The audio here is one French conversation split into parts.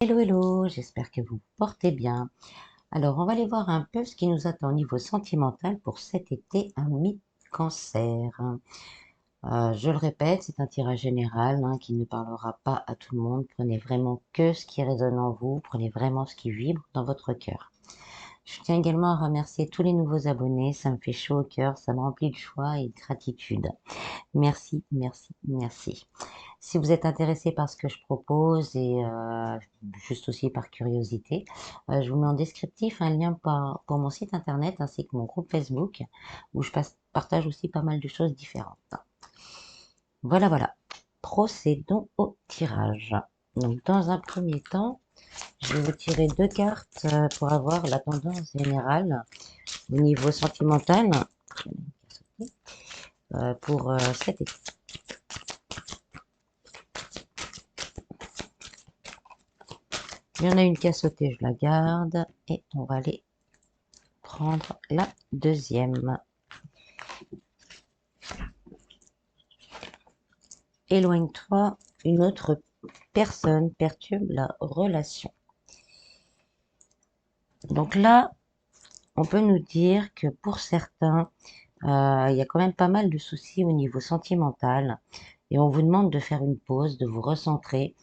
Hello, hello, j'espère que vous portez bien. Alors, on va aller voir un peu ce qui nous attend au niveau sentimental pour cet été à mi-cancer. Je le répète, c'est un tirage général qui ne parlera pas à tout le monde. Prenez vraiment que ce qui résonne en vous, prenez vraiment ce qui vibre dans votre cœur. Je tiens également à remercier tous les nouveaux abonnés, ça me fait chaud au cœur, ça me remplit de joie et de gratitude. Merci, merci, merci. Si vous êtes intéressé par ce que je propose et juste aussi par curiosité, je vous mets en descriptif un lien pour mon site internet ainsi que mon groupe Facebook où je partage aussi pas mal de choses différentes. Voilà, voilà. Procédons au tirage. Donc, dans un premier temps, je vais vous tirer deux cartes pour avoir la tendance générale au niveau sentimental pour cet été. Il y en a une qui a sauté, je la garde et on va aller prendre la deuxième. Éloigne-toi, une autre personne perturbe la relation. Donc là, on peut nous dire que pour certains, il y a quand même pas mal de soucis au niveau sentimental et on vous demande de faire une pause, de vous recentrer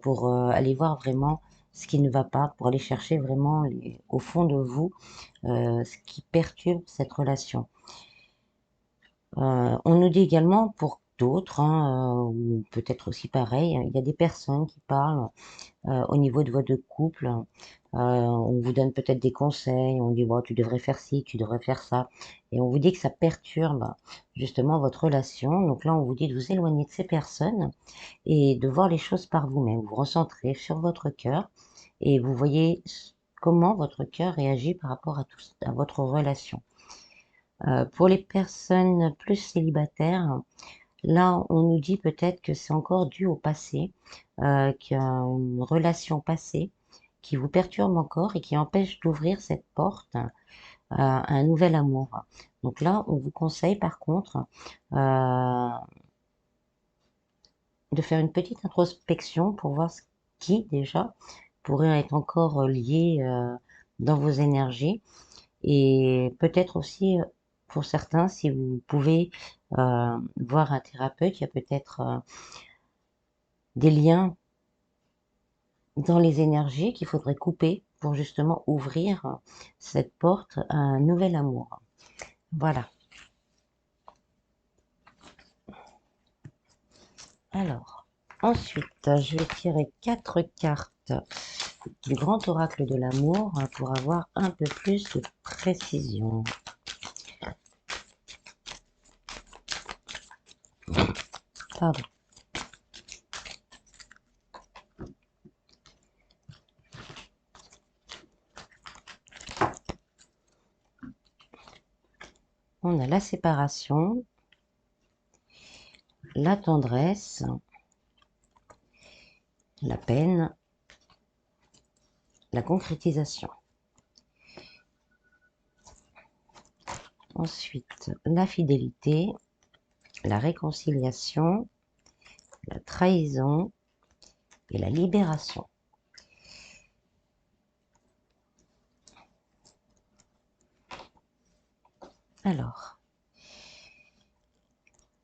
pour aller voir vraiment ce qui ne va pas, pour aller chercher vraiment au fond de vous ce qui perturbe cette relation. On nous dit également pour d'autres, ou peut-être aussi pareil, il y a des personnes qui parlent au niveau de votre couple. On vous donne peut-être des conseils, on dit bon, tu devrais faire ci, tu devrais faire ça, et on vous dit que ça perturbe justement votre relation. Donc là, on vous dit de vous éloigner de ces personnes et de voir les choses par vous-même. Vous recentrez sur votre cœur et vous voyez comment votre cœur réagit par rapport à votre relation. Pour les personnes plus célibataires, là, on nous dit peut-être que c'est encore dû au passé, qu'il y a une relation passée qui vous perturbe encore et qui empêche d'ouvrir cette porte à un nouvel amour. Donc là, on vous conseille par contre de faire une petite introspection pour voir ce qui déjà pourrait être encore lié dans vos énergies. Et peut-être aussi, pour certains, si vous pouvez voir un thérapeute, il y a peut-être des liens dans les énergies qu'il faudrait couper pour justement ouvrir cette porte à un nouvel amour. Voilà. Alors, ensuite, je vais tirer 4 cartes du grand oracle de l'amour pour avoir un peu plus de précision. Pardon. On a la séparation, la tendresse, la peine, la concrétisation. Ensuite, la fidélité, la réconciliation, la trahison et la libération. Alors,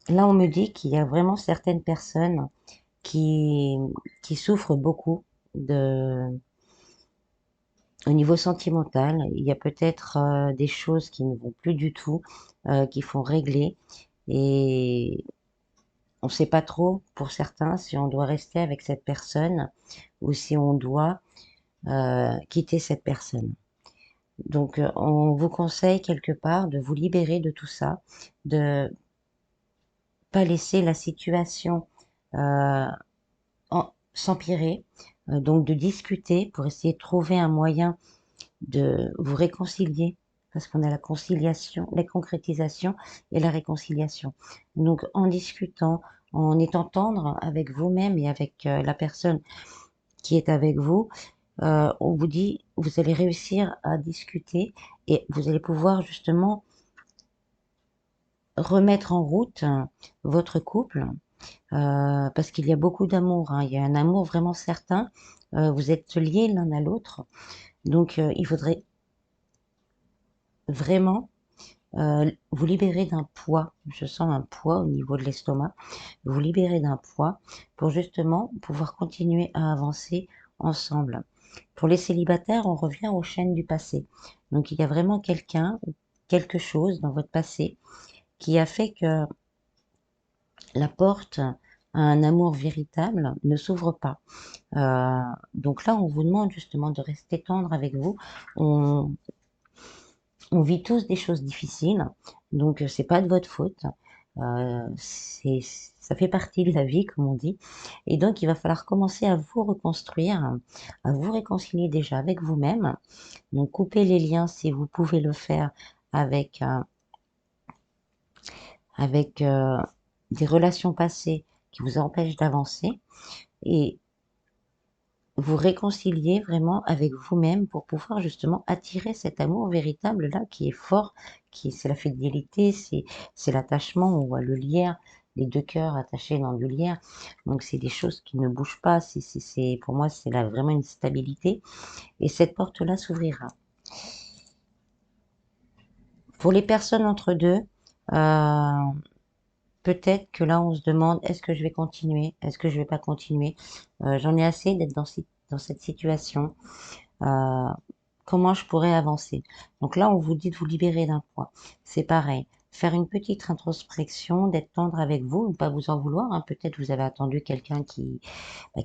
là, on me dit qu'il y a vraiment certaines personnes qui, qui souffrent beaucoup au niveau sentimental. Il y a peut-être des choses qui ne vont plus du tout, qui font régler. Et on ne sait pas trop, pour certains, si on doit rester avec cette personne ou si on doit quitter cette personne. Donc, on vous conseille quelque part de vous libérer de tout ça, de pas laisser la situation euh, s'empirer, donc de discuter pour essayer de trouver un moyen de vous réconcilier, parce qu'on a la conciliation, la concrétisation et la réconciliation. Donc en discutant, en étant tendre avec vous-même et avec la personne qui est avec vous, on vous dit, vous allez réussir à discuter et vous allez pouvoir justement remettre en route votre couple parce qu'il y a beaucoup d'amour. Il y a un amour vraiment certain vous êtes liés l'un à l'autre. Donc, il faudrait vraiment vous libérer d'un poids. Je sens un poids au niveau de l'estomac. Vous libérer d'un poids pour justement pouvoir continuer à avancer ensemble. Pour les célibataires, on revient aux chaînes du passé. Donc, il y a vraiment quelqu'un ou quelque chose dans votre passé qui a fait que la porte à un amour véritable ne s'ouvre pas. Donc là, on vous demande justement de rester tendre avec vous. On, on vit tous des choses difficiles, donc c'est pas de votre faute. Ça fait partie de la vie, comme on dit. Et donc, il va falloir commencer à vous reconstruire, à vous réconcilier déjà avec vous-même. Donc, couper les liens si vous pouvez le faire avec, avec des relations passées qui vous empêchent d'avancer et vous réconcilier vraiment avec vous-même pour pouvoir justement attirer cet amour véritable là qui est fort, qui c'est la fidélité, c'est l'attachement, on voit le lierre, les 2 cœurs attachés dans du lierre, donc c'est des choses qui ne bougent pas, c'est pour moi c'est là vraiment une stabilité et cette porte-là s'ouvrira. Pour les personnes entre deux, peut-être que là on se demande: «Est-ce que je vais continuer? Est-ce que je vais pas continuer?» J'en ai assez d'être dans cette situation. Heu, Comment je pourrais avancer? Donc là, on vous dit de vous libérer d'un poids. C'est pareil, faire une petite introspection, d'être tendre avec vous, ne pas vous en vouloir, hein. Peut-être vous avez attendu quelqu'un qui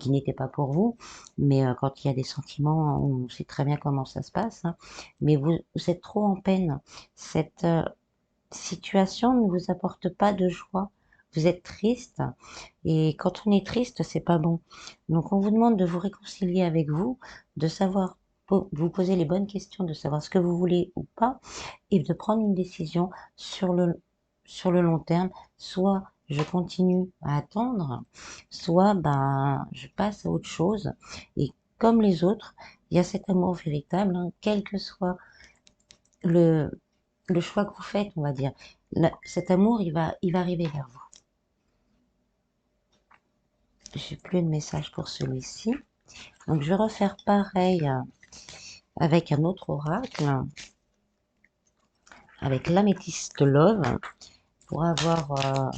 n'était pas pour vous, mais quand il y a des sentiments, on sait très bien comment ça se passe, hein. Mais vous êtes trop en peine. Cette, situation ne vous apporte pas de joie. Vous êtes triste et quand on est triste, c'est pas bon. Donc on vous demande de vous réconcilier avec vous, de savoir vous poser les bonnes questions, de savoir ce que vous voulez ou pas et de prendre une décision sur le long terme. Soit je continue à attendre, soit ben je passe à autre chose et comme les autres, il y a cet amour véritable, hein, quel que soit le le choix que vous faites, on va dire. Cet amour, il va arriver vers vous. J'ai plus de message pour celui-ci. Donc, je vais refaire pareil avec un autre oracle, avec l'améthyste love, pour avoir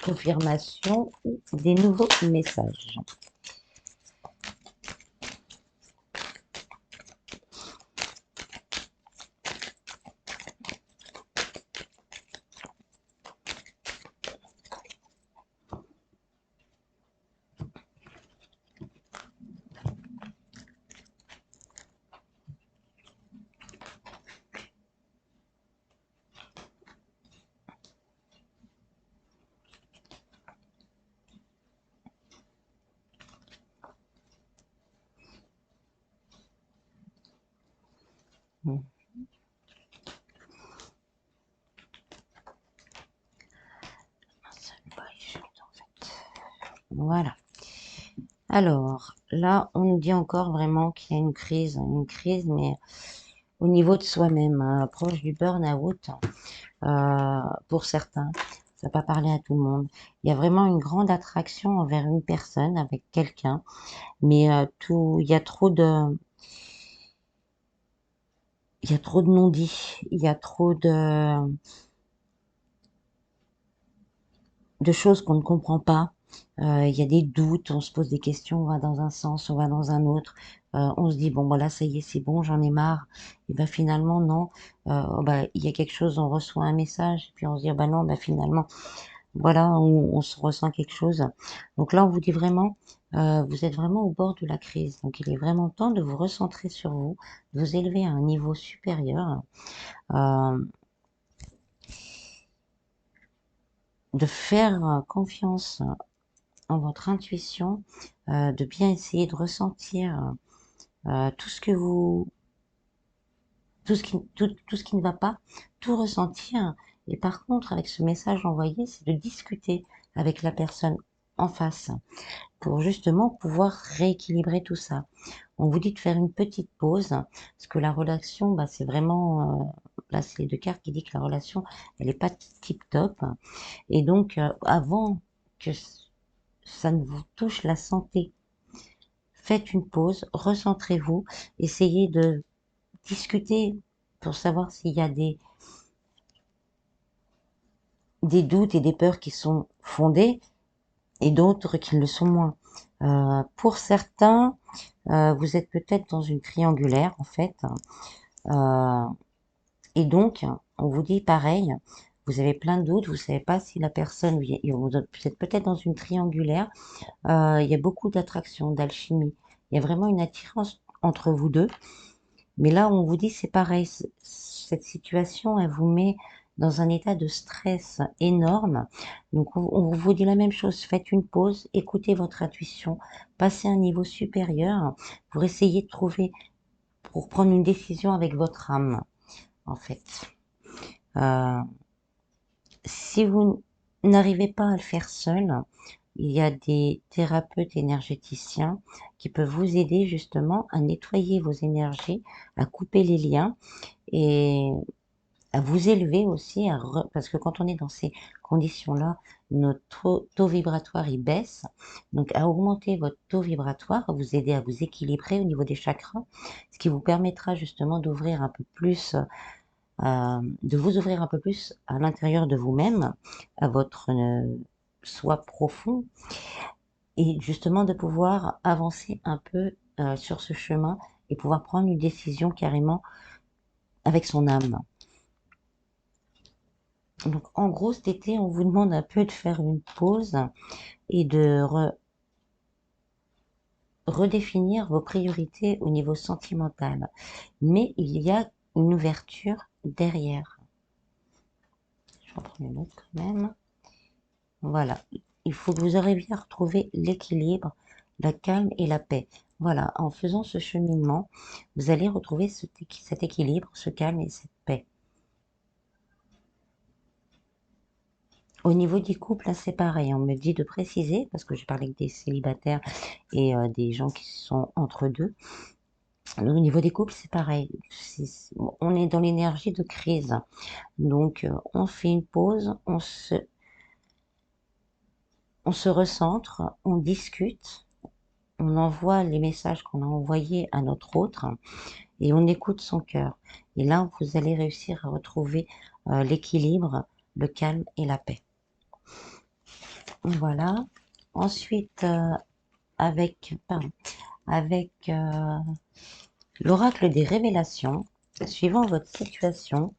confirmation ou des nouveaux messages. Voilà. Alors, là, on nous dit encore vraiment qu'il y a une crise, mais au niveau de soi-même, hein, proche du burn-out, pour certains. Ça va pas parler à tout le monde. Il y a vraiment une grande attraction envers une personne, avec quelqu'un, mais il y a trop de non-dits, il y a trop de choses qu'on ne comprend pas. Il y a des doutes, on se pose des questions, on va dans un sens, on va dans un autre. On se dit: «Bon, voilà, ça y est, c'est bon, j'en ai marre» et ben, finalement non. Oh bah, il y a quelque chose, on reçoit un message et puis on se dit: «Ah bah non, bah, finalement» voilà, on se ressent quelque chose. Donc là, on vous dit vraiment, vous êtes vraiment au bord de la crise. Donc il est vraiment temps de vous recentrer sur vous, de vous élever à un niveau supérieur, heu, de faire, confiance en votre intuition, de bien essayer de ressentir, tout ce que vous tout ce qui ne va pas, tout ressentir et par contre avec ce message envoyé, c'est de discuter avec la personne en face pour justement pouvoir rééquilibrer tout ça. On vous dit de faire une petite pause parce que la relation, bah, c'est vraiment, là, c'est les 2 cartes qui dit que la relation, elle est pas tip top et donc avant que ça ne vous touche la santé. Faites une pause, recentrez-vous, essayez de discuter pour savoir s'il y a des doutes et des peurs qui sont fondés et d'autres qui le sont moins. Pour certains, vous êtes peut-être dans une triangulaire en fait, et donc on vous dit pareil, vous avez plein de doutes, vous savez pas si la personne, vous êtes peut-être dans une triangulaire, il y a beaucoup d'attraction, d'alchimie, il y a vraiment une attirance entre vous deux, mais là on vous dit c'est pareil, cette situation elle vous met dans un état de stress énorme, donc on vous dit la même chose, faites une pause, écoutez votre intuition, passez à un niveau supérieur pour essayer de trouver, pour prendre une décision avec votre âme, en fait. Si vous n'arrivez pas à le faire seul, il y a des thérapeutes énergéticiens qui peuvent vous aider justement à nettoyer vos énergies, à couper les liens et à vous élever aussi, parce que quand on est dans ces conditions-là, notre taux vibratoire il baisse, donc à augmenter votre taux vibratoire, à vous aider à vous équilibrer au niveau des chakras, ce qui vous permettra justement d'ouvrir un peu plus, de vous ouvrir un peu plus à l'intérieur de vous-même, à votre soi profond, et justement de pouvoir avancer un peu sur ce chemin et pouvoir prendre une décision carrément avec son âme. Donc en gros cet été on vous demande un peu de faire une pause et de redéfinir vos priorités au niveau sentimental. Mais il y a une ouverture derrière. Je vais en prendre une autre quand même. Voilà. Il faut que vous arriviez à retrouver l'équilibre, la calme et la paix. Voilà. En faisant ce cheminement, vous allez retrouver cet équilibre, ce calme et cette paix. Au niveau du couple, là, c'est pareil. On me dit de préciser, parce que j'ai parlé avec des célibataires et des gens qui sont entre deux. Au niveau des couples, c'est pareil. On est dans l'énergie de crise. Donc, on fait une pause, on se recentre, on discute, on envoie les messages qu'on a envoyés à notre autre et on écoute son cœur. Et là, vous allez réussir à retrouver l'équilibre, le calme et la paix. Voilà. Ensuite, avec l'oracle des révélations, suivant votre situation,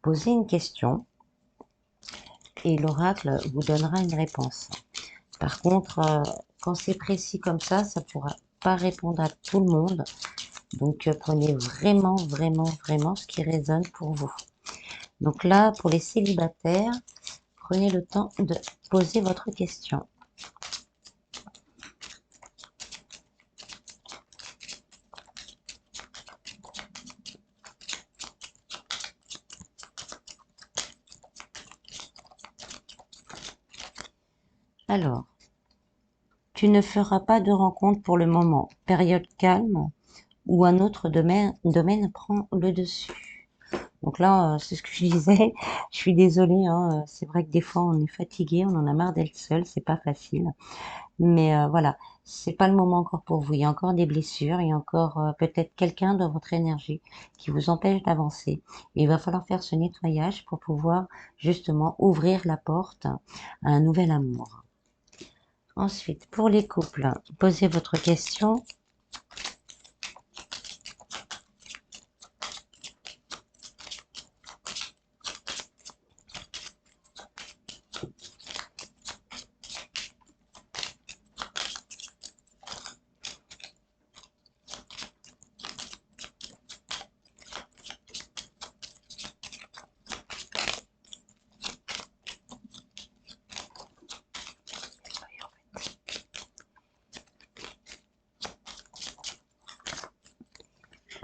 posez une question et l'oracle vous donnera une réponse. Par contre, quand c'est précis comme ça ne pourra pas répondre à tout le monde. Donc, prenez vraiment, vraiment, vraiment ce qui résonne pour vous. Donc là, pour les célibataires, prenez le temps de poser votre question. Alors, tu ne feras pas de rencontre pour le moment. Période calme ou un autre domaine prend le dessus. Donc là, c'est ce que je disais. Je suis désolée, hein, c'est vrai que des fois on est fatigué, on en a marre d'être seul, c'est pas facile. Mais voilà, c'est pas le moment encore pour vous. Il y a encore des blessures, il y a encore peut-être quelqu'un dans votre énergie qui vous empêche d'avancer. Et il va falloir faire ce nettoyage pour pouvoir justement ouvrir la porte à un nouvel amour. Ensuite, pour les couples, posez votre question.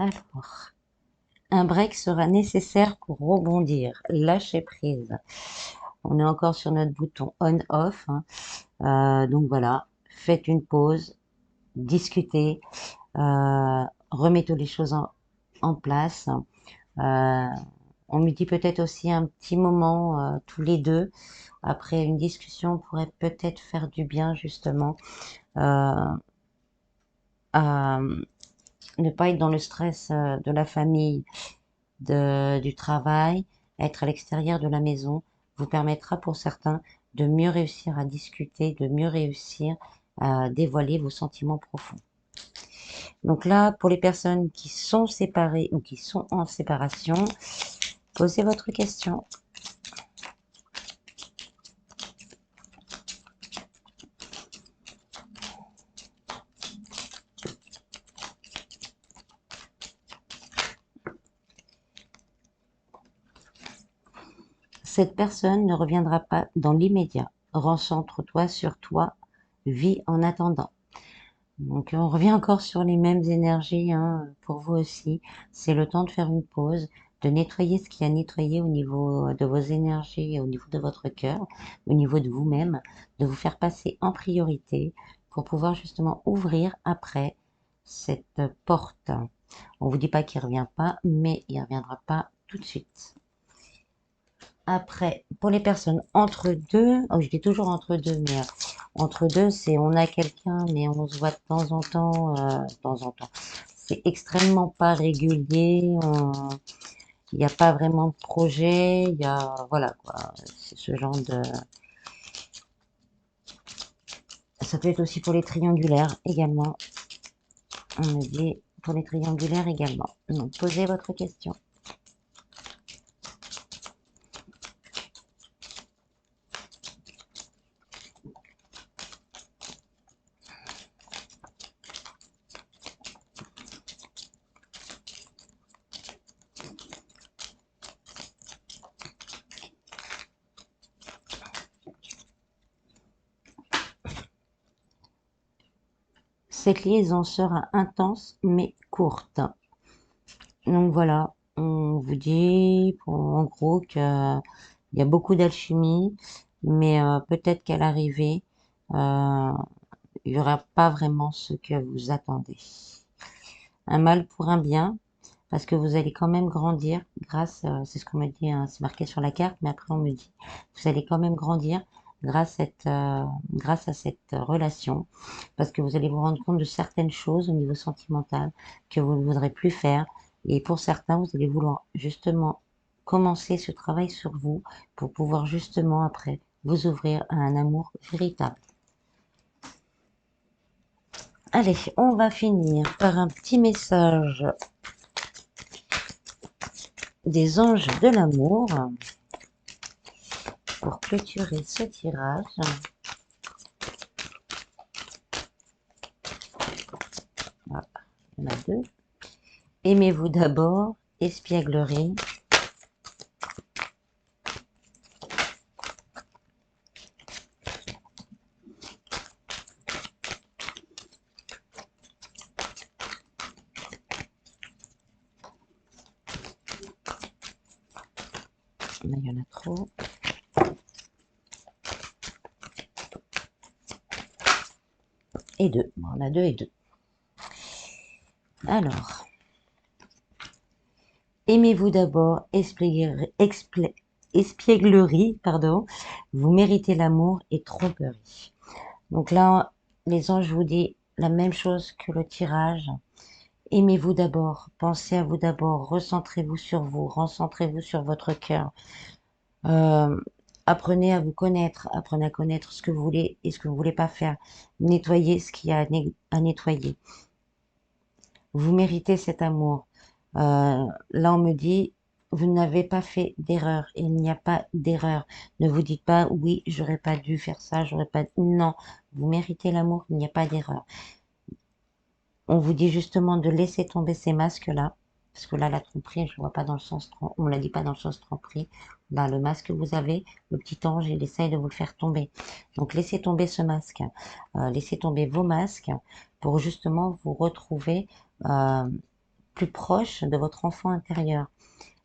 Alors, un break sera nécessaire pour rebondir. Lâchez prise. On est encore sur notre bouton on-off. Donc voilà, faites une pause, discutez, remettez les choses en place. On me dit peut-être aussi un petit moment tous les deux. Après une discussion pourrait peut-être faire du bien justement à ne pas être dans le stress de la famille, du travail, être à l'extérieur de la maison vous permettra pour certains de mieux réussir à discuter, de mieux réussir à dévoiler vos sentiments profonds. Donc là, pour les personnes qui sont séparées ou qui sont en séparation, posez votre question. Cette personne ne reviendra pas dans l'immédiat. Recentre-toi sur toi, vis en attendant. Donc on revient encore sur les mêmes énergies hein, pour vous aussi. C'est le temps de faire une pause, de nettoyer ce qu'il y a nettoyé au niveau de vos énergies, au niveau de votre cœur, au niveau de vous-même, de vous faire passer en priorité pour pouvoir justement ouvrir après cette porte. On vous dit pas qu'il revient pas, mais il reviendra pas tout de suite. Après, pour les personnes entre deux, oh, je dis toujours entre deux, mais entre deux, c'est on a quelqu'un, mais on se voit de temps en temps, C'est extrêmement pas régulier, il n'y a pas vraiment de projet, il y a, voilà quoi, c'est ce genre de... Ça peut être aussi pour les triangulaires également. On me dit pour les triangulaires également. Donc, posez votre question. Cette liaison sera intense mais courte. Donc voilà, on vous dit en gros qu'il y a beaucoup d'alchimie, mais peut-être qu'à l'arrivée, euh, il n'y aura pas vraiment ce que vous attendez. Un mal pour un bien, parce que vous allez quand même grandir grâce, c'est ce qu'on me dit, hein, c'est marqué sur la carte, mais après on me dit, vous allez quand même grandir grâce à cette relation, parce que vous allez vous rendre compte de certaines choses au niveau sentimental que vous ne voudrez plus faire, et pour certains, vous allez vouloir justement commencer ce travail sur vous pour pouvoir justement après vous ouvrir à un amour véritable. Allez, on va finir par un petit message des anges de l'amour pour clôturer ce tirage. Voilà, il y en a deux. Aimez-vous d'abord, espièglerie. Là, il y en a trop. Et deux. Bon, on a deux et deux. Alors, aimez-vous d'abord, espièglerie, pardon. Vous méritez l'amour et tromperie. Donc là, les anges vous disent la même chose que le tirage. Aimez-vous d'abord, pensez à vous d'abord, recentrez-vous sur votre cœur. Apprenez à vous connaître, apprenez à connaître ce que vous voulez et ce que vous voulez pas faire. Nettoyez ce qu'il y a à nettoyer. Vous méritez cet amour. Là, on me dit, vous n'avez pas fait d'erreur. Il n'y a pas d'erreur. Ne vous dites pas, oui, j'aurais pas dû faire ça, j'aurais pas... Non, vous méritez l'amour, il n'y a pas d'erreur. On vous dit justement de laisser tomber ces masques-là. Parce que là, la tromperie, je ne vois pas dans le sens... On ne la dit pas dans le sens tromperie. Là, le masque que vous avez, le petit ange, il essaye de vous le faire tomber. Donc, laissez tomber ce masque. Laissez tomber vos masques pour justement vous retrouver plus proche de votre enfant intérieur.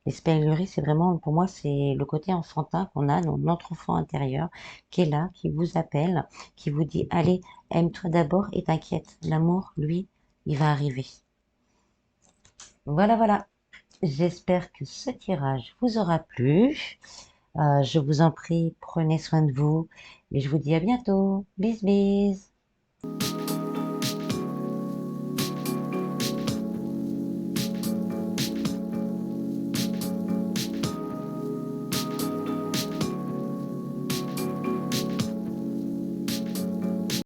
L'espièglerie, c'est vraiment, pour moi, c'est le côté enfantin qu'on a dans notre enfant intérieur qui est là, qui vous appelle, qui vous dit, allez, aime-toi d'abord et t'inquiète. L'amour, lui, il va arriver. Voilà, voilà. J'espère que ce tirage vous aura plu. Je vous en prie, prenez soin de vous et je vous dis à bientôt. Bis bis.